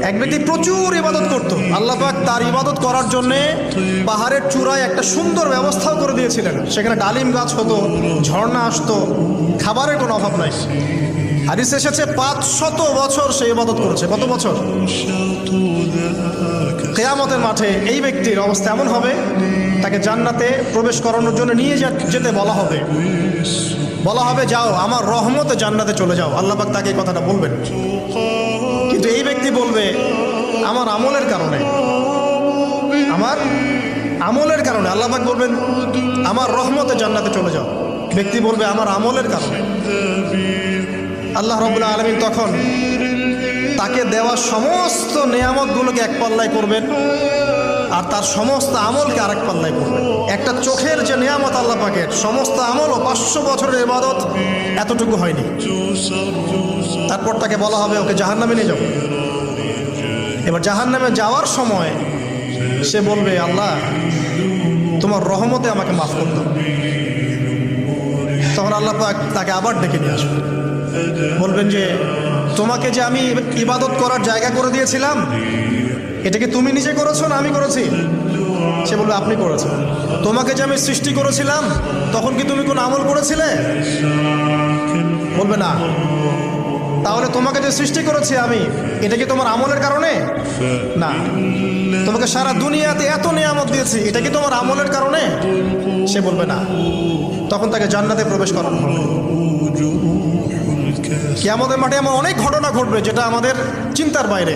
এক ব্যক্তি প্রচুর ইবাদত করত, আল্লাহ পাক তার ইবাদত করার জন্য পাহাড়ের চূড়ায় একটা সুন্দর ব্যবস্থাও করে দিয়েছিলেন। সেখানে ডালিম গাছ হতো, ঝর্ণা আসতো, খাবারের কোনো অভাব নাই। হাদিস এসেছে 500 বছর সে ইবাদত করেছে। কত বছর? কিয়ামতের মাঠে এই ব্যক্তির অবস্থা এমন হবে, তাকে জান্নাতে প্রবেশ করানোর জন্য নিয়ে যেতে বলা হবে যাও আমার রহমতে জান্নাতে চলে যাও। আল্লাহ পাক তাকে এই কথাটা বলবেন, কিন্তু এই ব্যক্তি বলবে আমার আমলের কারণে আল্লাহ পাক বলবেন আমার রহমতে জান্নাতে চলে যাও। ব্যক্তি বলবে আমার আমলের কারণে। আল্লাহ রাব্বুল আলামিন তখন তাকে দেওয়া সমস্ত নেয়ামতগুলোকে এক পাল্লায় করবেন, আর তার সমস্ত আমলকে আরেক পাল্লায় করবেন। একটা চোখের যে নেয়ামত আল্লাহ পাকের, সমস্ত আমল ও 500 বছরের ইবাদত এতটুকু হয়নি। তারপর তাকে বলা হবে ওকে জাহান্নামে নিয়ে যাও। এবার জাহান্নামে যাওয়ার সময় সে বলবে আল্লাহ তোমার রহমতে আমাকে মাফ করে দাও। তখন আল্লাহ পাক তাকে আবার ডেকে নিয়ে আসবে, বলবেন যে তোমাকে যে আমি ইবাদত করার জায়গা করে দিয়েছিলাম, এটা কি তুমি নিজে করেছো না আমি করেছি? সে বলবে আপনি করেছেন। তোমাকে যে আমি সৃষ্টি করেছিলাম তখন কি তুমি কোনো আমল করেছিলে? বলবে না। তাহলে তোমাকে যে সৃষ্টি করেছি আমি, এটা কি তোমার আমলের কারণে? না। তোমাকে সারা দুনিয়াতে এত নিয়ামত দিয়েছি, এটা কি তোমার আমলের কারণে? সে বলবে না। তখন তাকে জান্নাতে প্রবেশ করানো হবে। কিয়ামতের মাঠে এমন অনেক ঘটনা ঘটবে যেটা আমাদের চিন্তার বাইরে।